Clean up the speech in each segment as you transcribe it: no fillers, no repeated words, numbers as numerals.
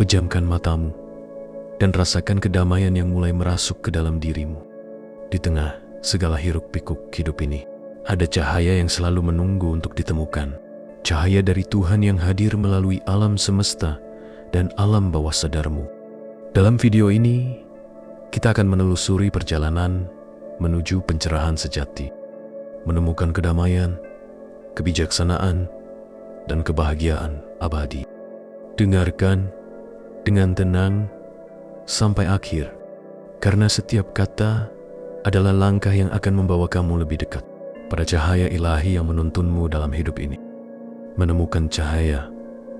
Pejamkan matamu dan rasakan kedamaian yang mulai merasuk ke dalam dirimu. Di tengah segala hiruk-pikuk hidup ini, ada cahaya yang selalu menunggu untuk ditemukan. Cahaya dari Tuhan yang hadir melalui alam semesta dan alam bawah sadarmu. Dalam video ini, kita akan menelusuri perjalanan menuju pencerahan sejati, menemukan kedamaian, kebijaksanaan, dan kebahagiaan abadi. Dengarkan dengan tenang sampai akhir, karena setiap kata adalah langkah yang akan membawa kamu lebih dekat pada cahaya ilahi yang menuntunmu dalam hidup ini. Menemukan cahaya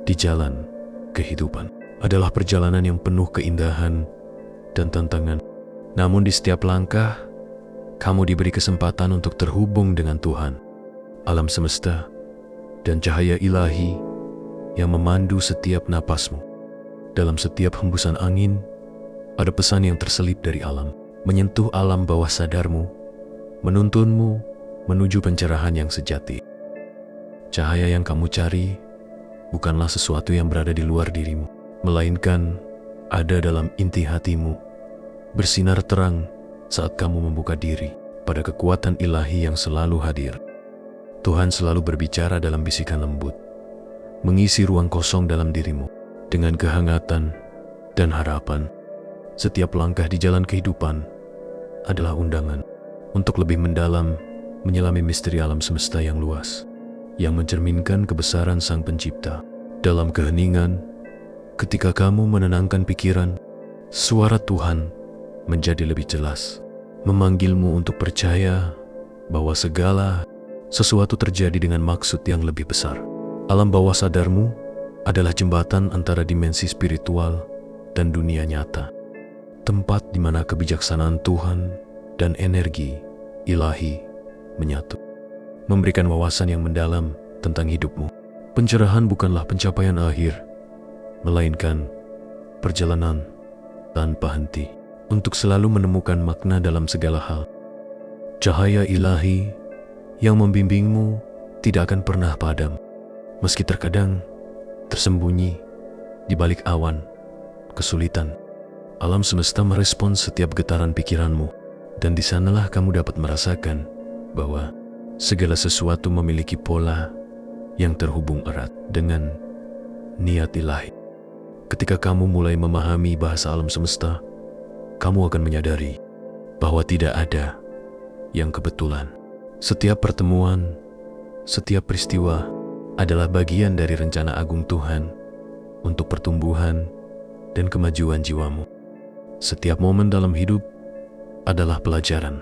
di jalan kehidupan adalah perjalanan yang penuh keindahan dan tantangan. Namun di setiap langkah, kamu diberi kesempatan untuk terhubung dengan Tuhan, alam semesta, dan cahaya ilahi yang memandu setiap napasmu. Dalam setiap hembusan angin, ada pesan yang terselip dari alam, menyentuh alam bawah sadarmu, menuntunmu menuju pencerahan yang sejati. Cahaya yang kamu cari bukanlah sesuatu yang berada di luar dirimu, melainkan ada dalam inti hatimu, bersinar terang saat kamu membuka diri pada kekuatan ilahi yang selalu hadir. Tuhan selalu berbicara dalam bisikan lembut, mengisi ruang kosong dalam dirimu dengan kehangatan dan harapan. Setiap langkah di jalan kehidupan adalah undangan untuk lebih mendalam menyelami misteri alam semesta yang luas, yang mencerminkan kebesaran Sang Pencipta. Dalam keheningan, ketika kamu menenangkan pikiran, suara Tuhan menjadi lebih jelas, memanggilmu untuk percaya bahwa segala sesuatu terjadi dengan maksud yang lebih besar. Alam bawah sadarmu adalah jembatan antara dimensi spiritual dan dunia nyata, tempat di mana kebijaksanaan Tuhan dan energi ilahi menyatu, memberikan wawasan yang mendalam tentang hidupmu. Pencerahan bukanlah pencapaian akhir, melainkan perjalanan tanpa henti untuk selalu menemukan makna dalam segala hal. Cahaya ilahi yang membimbingmu tidak akan pernah padam, meski terkadang tersembunyi di balik awan kesulitan. Alam semesta merespons setiap getaran pikiranmu, dan di sanalah kamu dapat merasakan bahwa segala sesuatu memiliki pola yang terhubung erat dengan niat ilahi. Ketika kamu mulai memahami bahasa alam semesta, kamu akan menyadari bahwa tidak ada yang kebetulan. Setiap pertemuan, setiap peristiwa adalah bagian dari rencana agung Tuhan untuk pertumbuhan dan kemajuan jiwamu. Setiap momen dalam hidup adalah pelajaran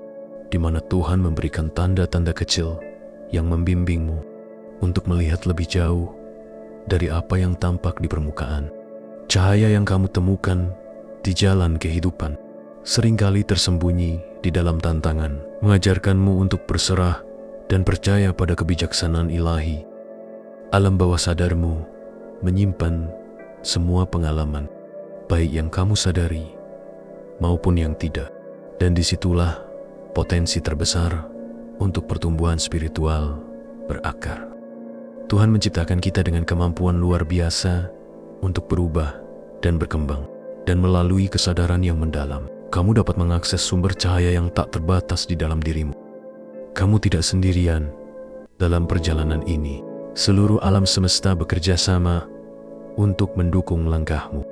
di mana Tuhan memberikan tanda-tanda kecil yang membimbingmu untuk melihat lebih jauh dari apa yang tampak di permukaan. Cahaya yang kamu temukan di jalan kehidupan seringkali tersembunyi di dalam tantangan, mengajarkanmu untuk berserah dan percaya pada kebijaksanaan ilahi. Alam bawah sadarmu menyimpan semua pengalaman, baik yang kamu sadari maupun yang tidak, dan disitulah potensi terbesar untuk pertumbuhan spiritual berakar. Tuhan menciptakan kita dengan kemampuan luar biasa untuk berubah dan berkembang, dan melalui kesadaran yang mendalam, kamu dapat mengakses sumber cahaya yang tak terbatas di dalam dirimu. Kamu tidak sendirian dalam perjalanan ini. Seluruh alam semesta bekerja sama untuk mendukung langkahmu.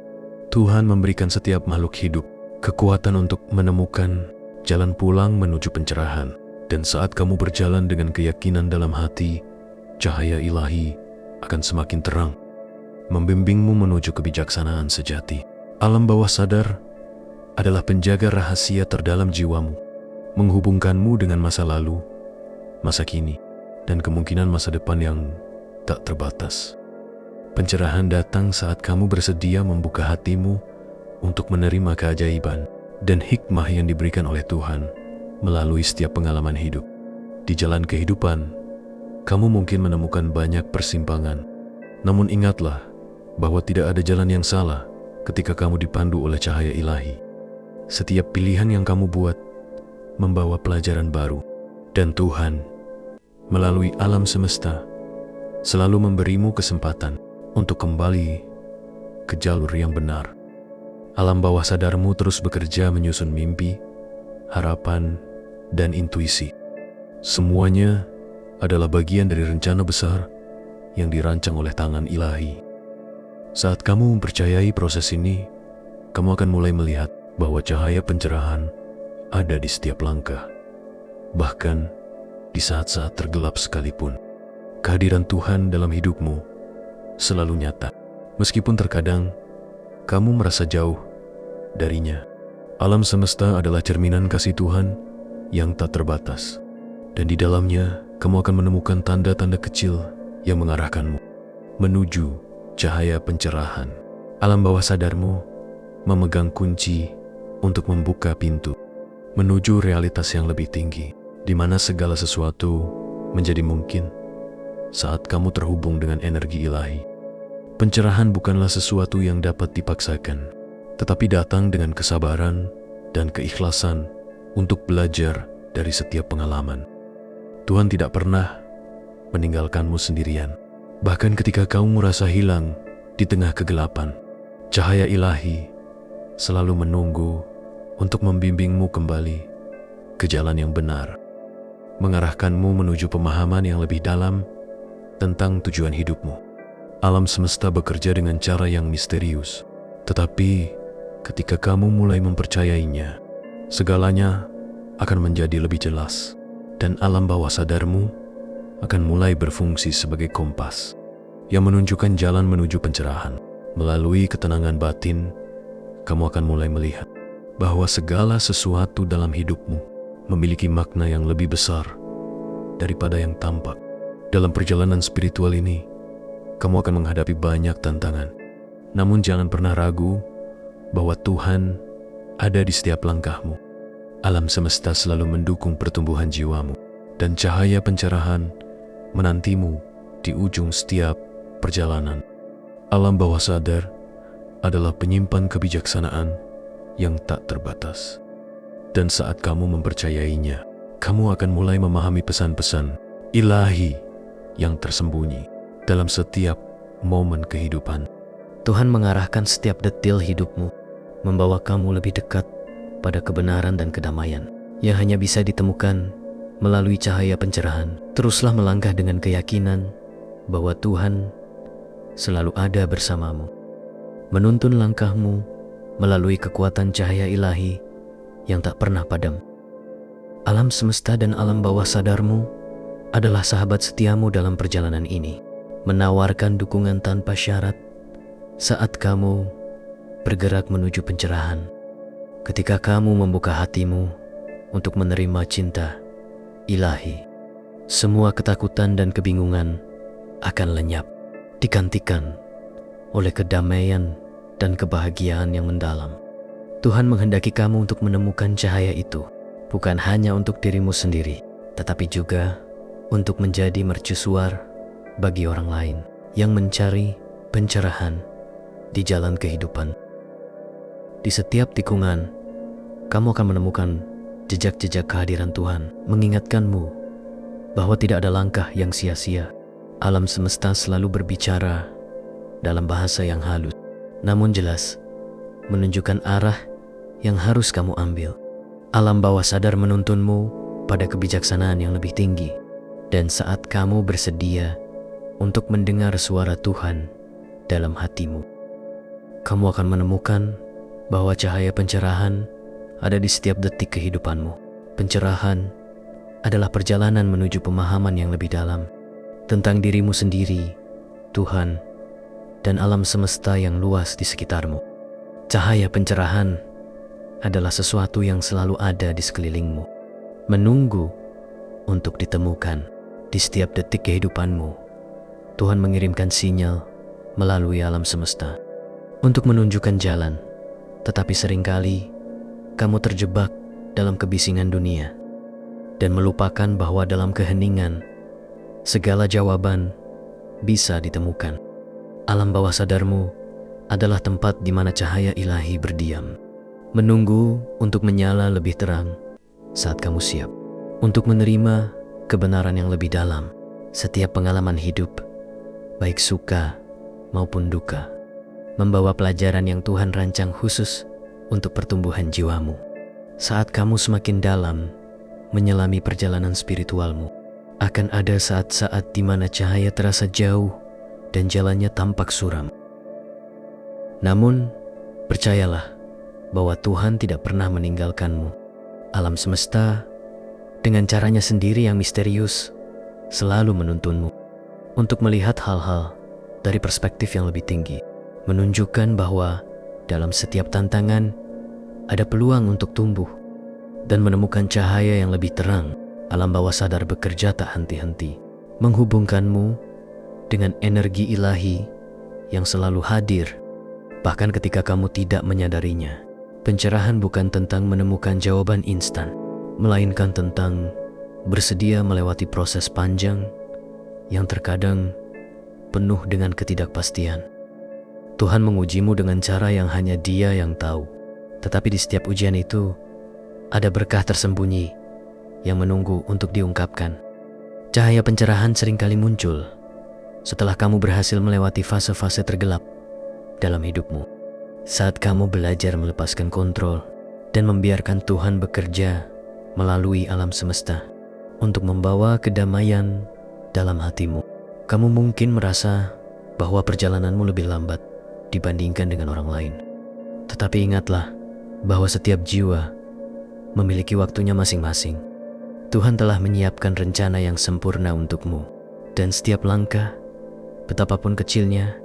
Tuhan memberikan setiap makhluk hidup kekuatan untuk menemukan jalan pulang menuju pencerahan. Dan saat kamu berjalan dengan keyakinan dalam hati, cahaya ilahi akan semakin terang, membimbingmu menuju kebijaksanaan sejati. Alam bawah sadar adalah penjaga rahasia terdalam jiwamu, menghubungkanmu dengan masa lalu, masa kini, dan kemungkinan masa depan yang tak terbatas. Pencerahan datang saat kamu bersedia membuka hatimu untuk menerima keajaiban dan hikmah yang diberikan oleh Tuhan melalui setiap pengalaman hidup. Di jalan kehidupan, kamu mungkin menemukan banyak persimpangan. Namun ingatlah bahwa tidak ada jalan yang salah ketika kamu dipandu oleh cahaya ilahi. Setiap pilihan yang kamu buat membawa pelajaran baru, dan Tuhan melalui alam semesta selalu memberimu kesempatan untuk kembali ke jalur yang benar. Alam bawah sadarmu terus bekerja menyusun mimpi, harapan, dan intuisi. Semuanya adalah bagian dari rencana besar yang dirancang oleh tangan ilahi. Saat kamu mempercayai proses ini, kamu akan mulai melihat bahwa cahaya pencerahan ada di setiap langkah. Bahkan di saat-saat tergelap sekalipun, kehadiran Tuhan dalam hidupmu selalu nyata. Meskipun terkadang kamu merasa jauh darinya. Alam semesta adalah cerminan kasih Tuhan yang tak terbatas. Dan di dalamnya, kamu akan menemukan tanda-tanda kecil yang mengarahkanmu menuju cahaya pencerahan. Alam bawah sadarmu memegang kunci untuk membuka pintu menuju realitas yang lebih tinggi, di mana segala sesuatu menjadi mungkin saat kamu terhubung dengan energi ilahi. Pencerahan bukanlah sesuatu yang dapat dipaksakan, tetapi datang dengan kesabaran dan keikhlasan untuk belajar dari setiap pengalaman. Tuhan tidak pernah meninggalkanmu sendirian. Bahkan ketika kamu merasa hilang di tengah kegelapan, cahaya ilahi selalu menunggu untuk membimbingmu kembali ke jalan yang benar, mengarahkanmu menuju pemahaman yang lebih dalam tentang tujuan hidupmu. Alam semesta bekerja dengan cara yang misterius, tetapi ketika kamu mulai mempercayainya, segalanya akan menjadi lebih jelas, dan alam bawah sadarmu akan mulai berfungsi sebagai kompas yang menunjukkan jalan menuju pencerahan. Melalui ketenangan batin, kamu akan mulai melihat bahwa segala sesuatu dalam hidupmu memiliki makna yang lebih besar daripada yang tampak. Dalam perjalanan spiritual ini, kamu akan menghadapi banyak tantangan. Namun jangan pernah ragu bahwa Tuhan ada di setiap langkahmu. Alam semesta selalu mendukung pertumbuhan jiwamu, dan cahaya pencerahan menantimu di ujung setiap perjalanan. Alam bawah sadar adalah penyimpan kebijaksanaan yang tak terbatas. Dan saat kamu mempercayainya, kamu akan mulai memahami pesan-pesan ilahi yang tersembunyi dalam setiap momen kehidupan. Tuhan mengarahkan setiap detil hidupmu, membawa kamu lebih dekat pada kebenaran dan kedamaian yang hanya bisa ditemukan melalui cahaya pencerahan. Teruslah melangkah dengan keyakinan bahwa Tuhan selalu ada bersamamu, menuntun langkahmu melalui kekuatan cahaya ilahi yang tak pernah padam. Alam semesta dan alam bawah sadarmu adalah sahabat setiamu dalam perjalanan ini, menawarkan dukungan tanpa syarat saat kamu bergerak menuju pencerahan. Ketika kamu membuka hatimu untuk menerima cinta ilahi, semua ketakutan dan kebingungan akan lenyap, digantikan oleh kedamaian dan kebahagiaan yang mendalam. Tuhan menghendaki kamu untuk menemukan cahaya itu, bukan hanya untuk dirimu sendiri, tetapi juga untuk menjadi mercusuar bagi orang lain yang mencari pencerahan di jalan kehidupan. Di setiap tikungan, kamu akan menemukan jejak-jejak kehadiran Tuhan, mengingatkanmu bahwa tidak ada langkah yang sia-sia. Alam semesta selalu berbicara dalam bahasa yang halus, namun jelas, menunjukkan arah yang harus kamu ambil. Alam bawah sadar menuntunmu pada kebijaksanaan yang lebih tinggi, dan saat kamu bersedia untuk mendengar suara Tuhan dalam hatimu, kamu akan menemukan bahwa cahaya pencerahan ada di setiap detik kehidupanmu. Pencerahan adalah perjalanan menuju pemahaman yang lebih dalam tentang dirimu sendiri, Tuhan, dan alam semesta yang luas di sekitarmu. Cahaya pencerahan adalah sesuatu yang selalu ada di sekelilingmu, menunggu untuk ditemukan. Di setiap detik kehidupanmu, Tuhan mengirimkan sinyal melalui alam semesta untuk menunjukkan jalan, tetapi seringkali kamu terjebak dalam kebisingan dunia dan melupakan bahwa dalam keheningan segala jawaban bisa ditemukan. Alam bawah sadarmu adalah tempat di mana cahaya ilahi berdiam, menunggu untuk menyala lebih terang saat kamu siap untuk menerima kebenaran yang lebih dalam. Setiap pengalaman hidup, baik suka maupun duka, membawa pelajaran yang Tuhan rancang khusus untuk pertumbuhan jiwamu. Saat kamu semakin dalam menyelami perjalanan spiritualmu, akan ada saat-saat di mana cahaya terasa jauh dan jalannya tampak suram. Namun, percayalah bahwa Tuhan tidak pernah meninggalkanmu. Alam semesta, dengan caranya sendiri yang misterius, selalu menuntunmu untuk melihat hal-hal dari perspektif yang lebih tinggi, menunjukkan bahwa dalam setiap tantangan ada peluang untuk tumbuh dan menemukan cahaya yang lebih terang. Alam bawah sadar bekerja tak henti-henti, menghubungkanmu dengan energi ilahi yang selalu hadir, bahkan ketika kamu tidak menyadarinya. Pencerahan bukan tentang menemukan jawaban instan, melainkan tentang bersedia melewati proses panjang yang terkadang penuh dengan ketidakpastian. Tuhan mengujimu dengan cara yang hanya Dia yang tahu, tetapi di setiap ujian itu ada berkah tersembunyi yang menunggu untuk diungkapkan. Cahaya pencerahan seringkali muncul setelah kamu berhasil melewati fase-fase tergelap dalam hidupmu. Saat kamu belajar melepaskan kontrol dan membiarkan Tuhan bekerja melalui alam semesta untuk membawa kedamaian dalam hatimu. Kamu mungkin merasa bahwa perjalananmu lebih lambat dibandingkan dengan orang lain. Tetapi ingatlah bahwa setiap jiwa memiliki waktunya masing-masing. Tuhan telah menyiapkan rencana yang sempurna untukmu, dan setiap langkah, betapapun kecilnya,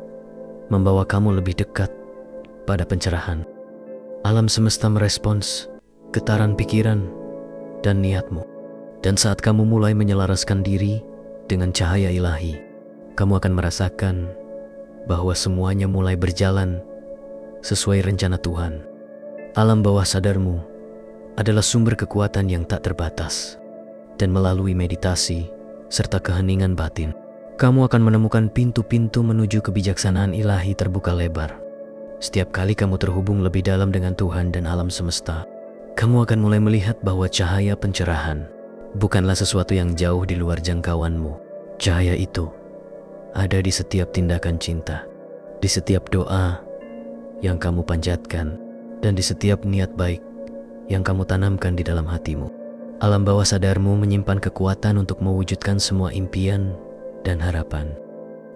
membawa kamu lebih dekat pada pencerahan. Alam semesta merespons getaran pikiran dan niatmu. Dan saat kamu mulai menyelaraskan diri dengan cahaya ilahi, kamu akan merasakan bahwa semuanya mulai berjalan sesuai rencana Tuhan. Alam bawah sadarmu adalah sumber kekuatan yang tak terbatas. Dan melalui meditasi serta keheningan batin, kamu akan menemukan pintu-pintu menuju kebijaksanaan ilahi terbuka lebar. Setiap kali kamu terhubung lebih dalam dengan Tuhan dan alam semesta, kamu akan mulai melihat bahwa cahaya pencerahan bukanlah sesuatu yang jauh di luar jangkauanmu. Cahaya itu ada di setiap tindakan cinta, di setiap doa yang kamu panjatkan, dan di setiap niat baik yang kamu tanamkan di dalam hatimu. Alam bawah sadarmu menyimpan kekuatan untuk mewujudkan semua impian dan harapan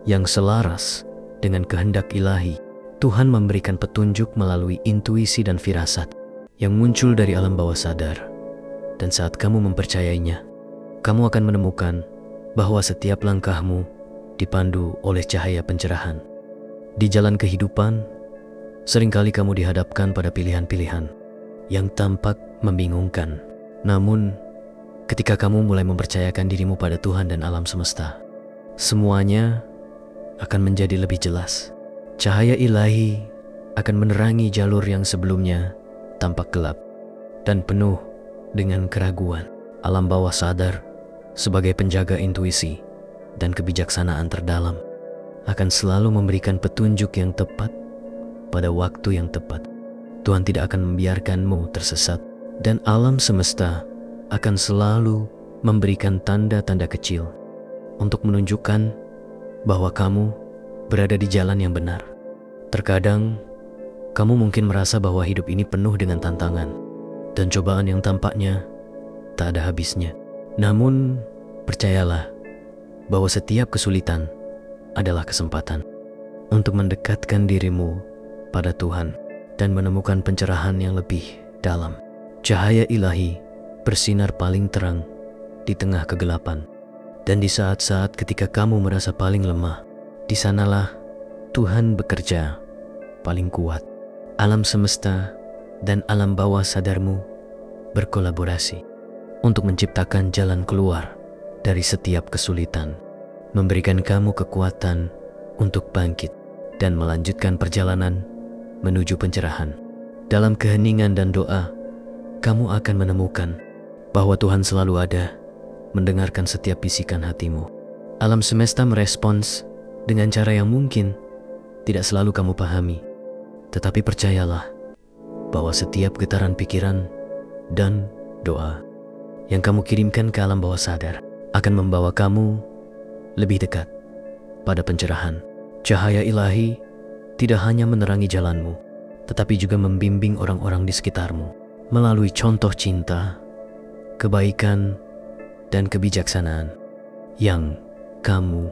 yang selaras dengan kehendak ilahi. Tuhan memberikan petunjuk melalui intuisi dan firasat yang muncul dari alam bawah sadar. Dan saat kamu mempercayainya, kamu akan menemukan bahwa setiap langkahmu dipandu oleh cahaya pencerahan. Di jalan kehidupan, seringkali kamu dihadapkan pada pilihan-pilihan yang tampak membingungkan. Namun, ketika kamu mulai mempercayakan dirimu pada Tuhan dan alam semesta, semuanya akan menjadi lebih jelas. Cahaya ilahi akan menerangi jalur yang sebelumnya tampak gelap dan penuh dengan keraguan. Alam bawah sadar sebagai penjaga intuisi dan kebijaksanaan terdalam akan selalu memberikan petunjuk yang tepat pada waktu yang tepat. Tuhan tidak akan membiarkanmu tersesat, dan alam semesta akan selalu memberikan tanda-tanda kecil untuk menunjukkan bahwa kamu berada di jalan yang benar. Terkadang, kamu mungkin merasa bahwa hidup ini penuh dengan tantangan dan cobaan yang tampaknya tak ada habisnya. Namun, percayalah bahwa setiap kesulitan adalah kesempatan untuk mendekatkan dirimu pada Tuhan dan menemukan pencerahan yang lebih dalam. Cahaya ilahi bersinar paling terang di tengah kegelapan. Dan di saat-saat ketika kamu merasa paling lemah, di sanalah Tuhan bekerja paling kuat. Alam semesta dan alam bawah sadarmu berkolaborasi untuk menciptakan jalan keluar dari setiap kesulitan, memberikan kamu kekuatan untuk bangkit dan melanjutkan perjalanan menuju pencerahan. Dalam keheningan dan doa, kamu akan menemukan bahwa Tuhan selalu ada, mendengarkan setiap bisikan hatimu. Alam semesta merespons dengan cara yang mungkin tidak selalu kamu pahami. Tetapi percayalah bahwa setiap getaran pikiran dan doa yang kamu kirimkan ke alam bawah sadar akan membawa kamu lebih dekat pada pencerahan. Cahaya ilahi tidak hanya menerangi jalanmu, tetapi juga membimbing orang-orang di sekitarmu melalui contoh cinta, kebaikan, dan kebijaksanaan yang kamu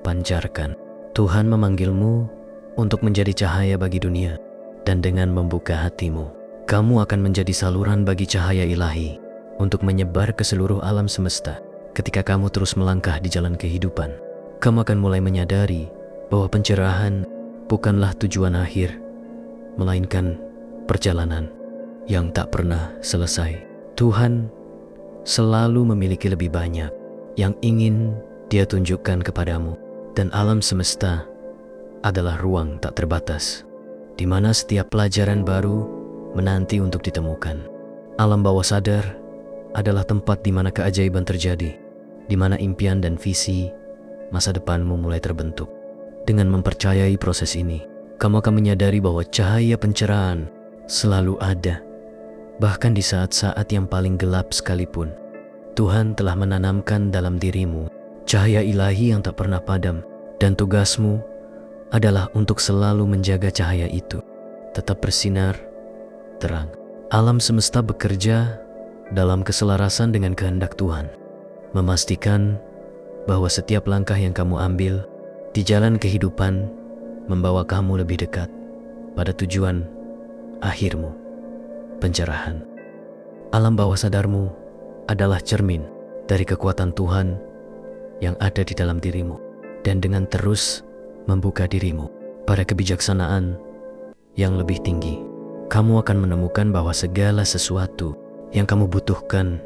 pancarkan. Tuhan memanggilmu untuk menjadi cahaya bagi dunia, dan dengan membuka hatimu, kamu akan menjadi saluran bagi cahaya ilahi untuk menyebar ke seluruh alam semesta. Ketika kamu terus melangkah di jalan kehidupan, kamu akan mulai menyadari bahwa pencerahan bukanlah tujuan akhir, melainkan perjalanan yang tak pernah selesai. Tuhan selalu memiliki lebih banyak yang ingin Dia tunjukkan kepadamu, dan alam semesta adalah ruang tak terbatas, di mana setiap pelajaran baru menanti untuk ditemukan. Alam bawah sadar adalah tempat di mana keajaiban terjadi, di mana impian dan visi masa depanmu mulai terbentuk. Dengan mempercayai proses ini, kamu akan menyadari bahwa cahaya pencerahan selalu ada, bahkan di saat-saat yang paling gelap sekalipun. Tuhan telah menanamkan dalam dirimu cahaya ilahi yang tak pernah padam, dan tugasmu adalah untuk selalu menjaga cahaya itu tetap bersinar terang. Alam semesta bekerja dalam keselarasan dengan kehendak Tuhan, memastikan bahwa setiap langkah yang kamu ambil di jalan kehidupan membawa kamu lebih dekat pada tujuan akhirmu, pencerahan. Alam bawah sadarmu adalah cermin dari kekuatan Tuhan yang ada di dalam dirimu, dan dengan terus membuka dirimu pada kebijaksanaan yang lebih tinggi, kamu akan menemukan bahwa segala sesuatu yang kamu butuhkan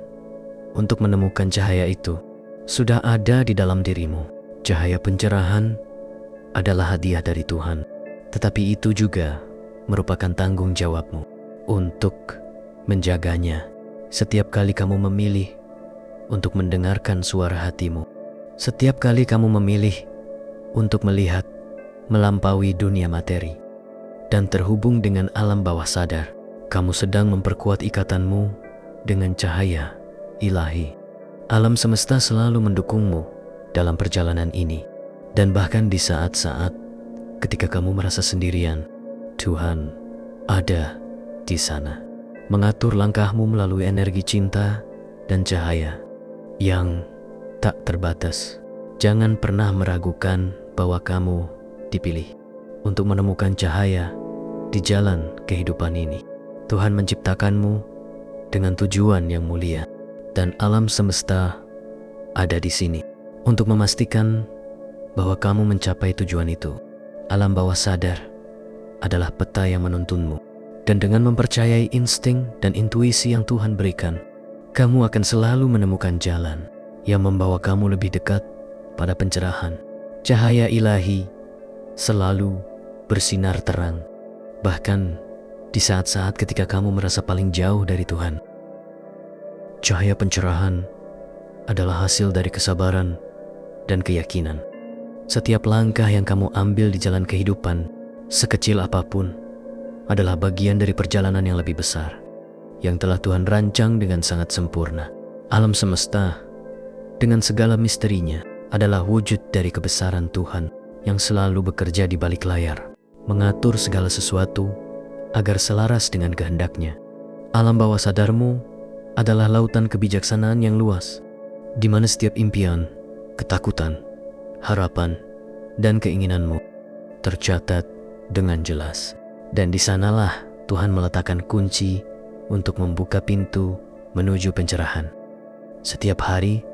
untuk menemukan cahaya itu sudah ada di dalam dirimu. Cahaya pencerahan adalah hadiah dari Tuhan, tetapi itu juga merupakan tanggung jawabmu untuk menjaganya. Setiap kali kamu memilih untuk mendengarkan suara hatimu, setiap kali kamu memilih untuk melihat melampaui dunia materi dan terhubung dengan alam bawah sadar, kamu sedang memperkuat ikatanmu dengan cahaya ilahi. Alam semesta selalu mendukungmu dalam perjalanan ini, dan bahkan di saat-saat ketika kamu merasa sendirian, Tuhan ada di sana, mengatur langkahmu melalui energi cinta dan cahaya yang tak terbatas. Jangan pernah meragukan bahwa kamu dipilih untuk menemukan cahaya di jalan kehidupan ini. Tuhan menciptakanmu dengan tujuan yang mulia, dan alam semesta ada di sini untuk memastikan bahwa kamu mencapai tujuan itu. Alam bawah sadar adalah peta yang menuntunmu, dan dengan mempercayai insting dan intuisi yang Tuhan berikan, kamu akan selalu menemukan jalan yang membawa kamu lebih dekat pada pencerahan. Cahaya ilahi selalu bersinar terang, bahkan di saat-saat ketika kamu merasa paling jauh dari Tuhan. Cahaya pencerahan adalah hasil dari kesabaran dan keyakinan. Setiap langkah yang kamu ambil di jalan kehidupan, sekecil apapun, adalah bagian dari perjalanan yang lebih besar yang telah Tuhan rancang dengan sangat sempurna. Alam semesta dengan segala misterinya adalah wujud dari kebesaran Tuhan yang selalu bekerja di balik layar, mengatur segala sesuatu agar selaras dengan kehendaknya. Alam bawah sadarmu adalah lautan kebijaksanaan yang luas, di mana setiap impian, ketakutan, harapan, dan keinginanmu tercatat dengan jelas. Dan di sanalah Tuhan meletakkan kunci untuk membuka pintu menuju pencerahan. Setiap hari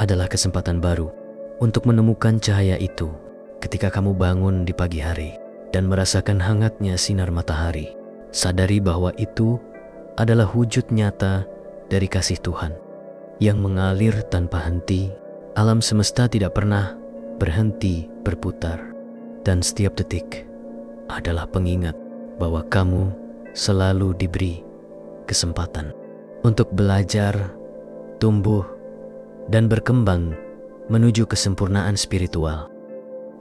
adalah kesempatan baru untuk menemukan cahaya itu. Ketika kamu bangun di pagi hari dan merasakan hangatnya sinar matahari, sadari bahwa itu adalah wujud nyata dari kasih Tuhan yang mengalir tanpa henti. Alam semesta tidak pernah berhenti berputar, dan setiap detik adalah pengingat bahwa kamu selalu diberi kesempatan untuk belajar, tumbuh, dan berkembang menuju kesempurnaan spiritual.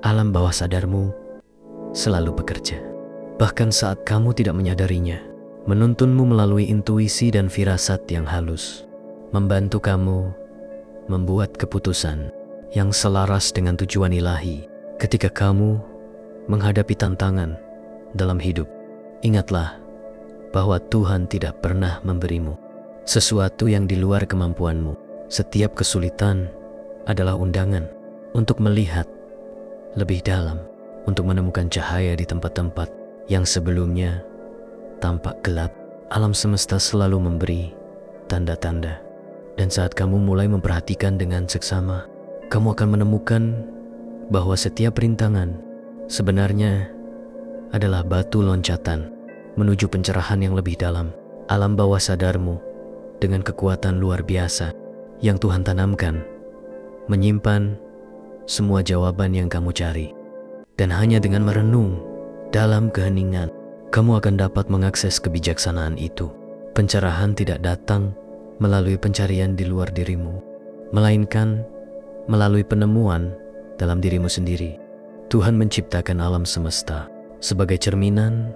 Alam bawah sadarmu selalu bekerja, bahkan saat kamu tidak menyadarinya, menuntunmu melalui intuisi dan firasat yang halus, membantu kamu membuat keputusan yang selaras dengan tujuan ilahi. Ketika kamu menghadapi tantangan dalam hidup, ingatlah bahwa Tuhan tidak pernah memberimu sesuatu yang di luar kemampuanmu. Setiap kesulitan adalah undangan untuk melihat lebih dalam, untuk menemukan cahaya di tempat-tempat yang sebelumnya tampak gelap. Alam semesta selalu memberi tanda-tanda, dan saat kamu mulai memperhatikan dengan seksama, kamu akan menemukan bahwa setiap rintangan sebenarnya adalah batu loncatan menuju pencerahan yang lebih dalam. Alam bawah sadarmu dengan kekuatan luar biasa yang Tuhan tanamkan menyimpan semua jawaban yang kamu cari. Dan hanya dengan merenung dalam keheningan, kamu akan dapat mengakses kebijaksanaan itu. Pencerahan tidak datang melalui pencarian di luar dirimu, melainkan melalui penemuan dalam dirimu sendiri. Tuhan menciptakan alam semesta sebagai cerminan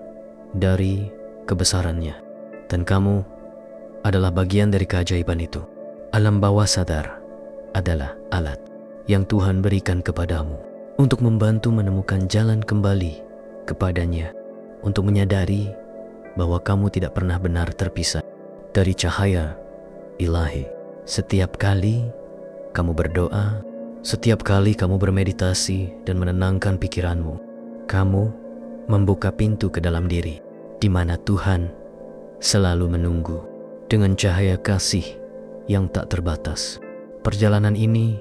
dari kebesarannya, dan kamu adalah bagian dari keajaiban itu. Alam bawah sadar adalah alat yang Tuhan berikan kepadamu untuk membantu menemukan jalan kembali kepadanya, untuk menyadari bahwa kamu tidak pernah benar terpisah dari cahaya ilahi. Setiap kali kamu berdoa, setiap kali kamu bermeditasi dan menenangkan pikiranmu, kamu membuka pintu ke dalam diri, di mana Tuhan selalu menunggu dengan cahaya kasih yang tak terbatas. Perjalanan ini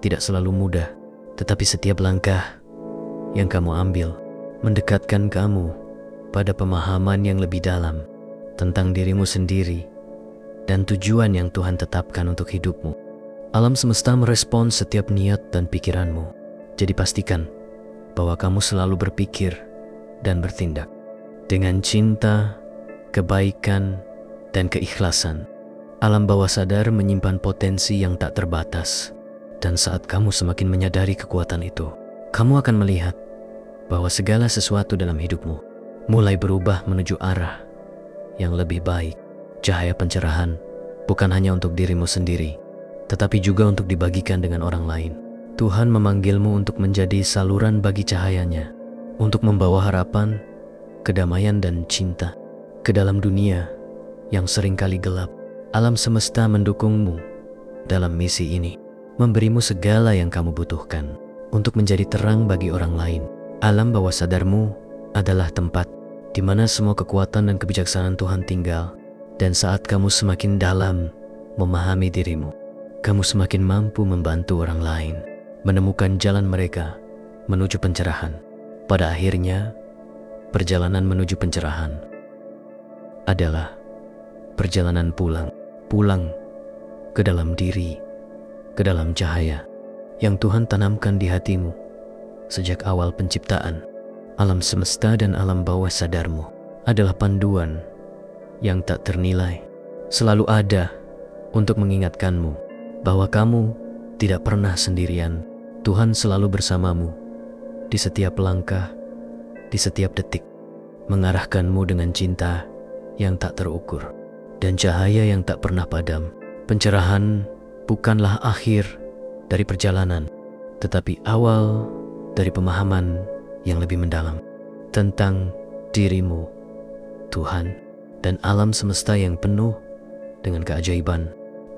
tidak selalu mudah, tetapi setiap langkah yang kamu ambil mendekatkan kamu pada pemahaman yang lebih dalam tentang dirimu sendiri dan tujuan yang Tuhan tetapkan untuk hidupmu. Alam semesta merespons setiap niat dan pikiranmu, jadi pastikan bahwa kamu selalu berpikir dan bertindak dengan cinta, kebaikan, dan keikhlasan. Alam bawah sadar menyimpan potensi yang tak terbatas, dan saat kamu semakin menyadari kekuatan itu, kamu akan melihat bahwa segala sesuatu dalam hidupmu mulai berubah menuju arah yang lebih baik. Cahaya pencerahan bukan hanya untuk dirimu sendiri, tetapi juga untuk dibagikan dengan orang lain. Tuhan memanggilmu untuk menjadi saluran bagi cahayanya, untuk membawa harapan, kedamaian, dan cinta ke dalam dunia yang seringkali gelap. Alam semesta mendukungmu dalam misi ini, memberimu segala yang kamu butuhkan untuk menjadi terang bagi orang lain. Alam bawah sadarmu adalah tempat di mana semua kekuatan dan kebijaksanaan Tuhan tinggal. Dan saat kamu semakin dalam memahami dirimu, kamu semakin mampu membantu orang lain menemukan jalan mereka menuju pencerahan. Pada akhirnya, perjalanan menuju pencerahan adalah perjalanan pulang ke dalam diri, ke dalam cahaya yang Tuhan tanamkan di hatimu sejak awal penciptaan. Alam semesta dan alam bawah sadarmu adalah panduan yang tak ternilai, selalu ada untuk mengingatkanmu bahwa kamu tidak pernah sendirian. Tuhan selalu bersamamu di setiap langkah, di setiap detik, mengarahkanmu dengan cinta yang tak terukur dan cahaya yang tak pernah padam. Pencerahan bukanlah akhir dari perjalanan, tetapi awal dari pemahaman yang lebih mendalam tentang dirimu, Tuhan, dan alam semesta yang penuh dengan keajaiban.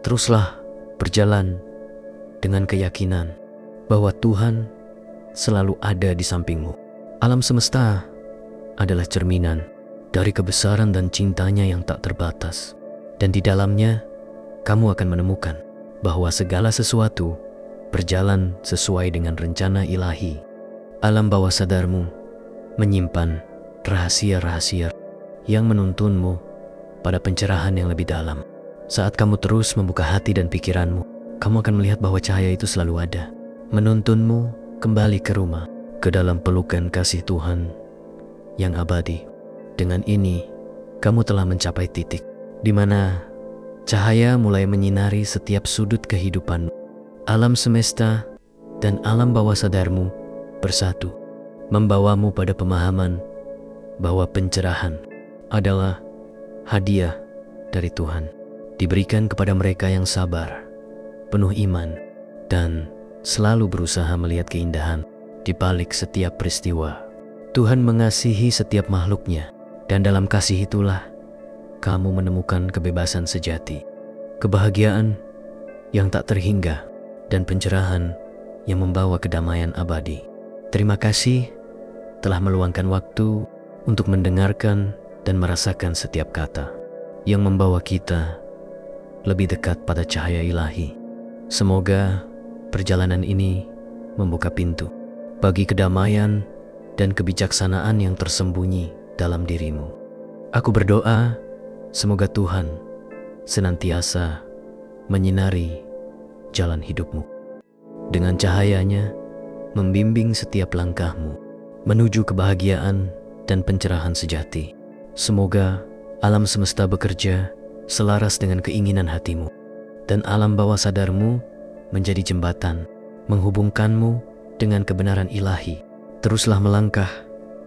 Teruslah berjalan dengan keyakinan bahwa Tuhan selalu ada di sampingmu. Alam semesta adalah cerminan dari kebesaran dan cintanya yang tak terbatas. Dan di dalamnya, kamu akan menemukan bahwa segala sesuatu berjalan sesuai dengan rencana ilahi. Alam bawah sadarmu menyimpan rahasia-rahasia yang menuntunmu pada pencerahan yang lebih dalam. Saat kamu terus membuka hati dan pikiranmu, kamu akan melihat bahwa cahaya itu selalu ada, menuntunmu kembali ke rumah, ke dalam pelukan kasih Tuhan yang abadi. Dengan ini, kamu telah mencapai titik di mana cahaya mulai menyinari setiap sudut kehidupanmu. Alam semesta dan alam bawah sadarmu bersatu, membawamu pada pemahaman bahwa pencerahan adalah hadiah dari Tuhan, diberikan kepada mereka yang sabar, penuh iman, dan selalu berusaha melihat keindahan di balik setiap peristiwa. Tuhan mengasihi setiap makhluknya, dan dalam kasih itulah kamu menemukan kebebasan sejati, kebahagiaan yang tak terhingga, dan pencerahan yang membawa kedamaian abadi. Terima kasih telah meluangkan waktu untuk mendengarkan dan merasakan setiap kata yang membawa kita lebih dekat pada cahaya ilahi. Semoga perjalanan ini membuka pintu bagi kedamaian dan kebijaksanaan yang tersembunyi dalam dirimu. Aku berdoa, semoga Tuhan senantiasa menyinari jalan hidupmu. Dengan cahayanya, membimbing setiap langkahmu menuju kebahagiaan dan pencerahan sejati. Semoga alam semesta bekerja selaras dengan keinginan hatimu, dan alam bawah sadarmu menjadi jembatan menghubungkanmu dengan kebenaran ilahi. Teruslah melangkah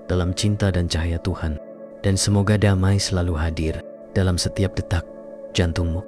dalam cinta dan cahaya Tuhan, dan semoga damai selalu hadir dalam setiap detak jantungmu.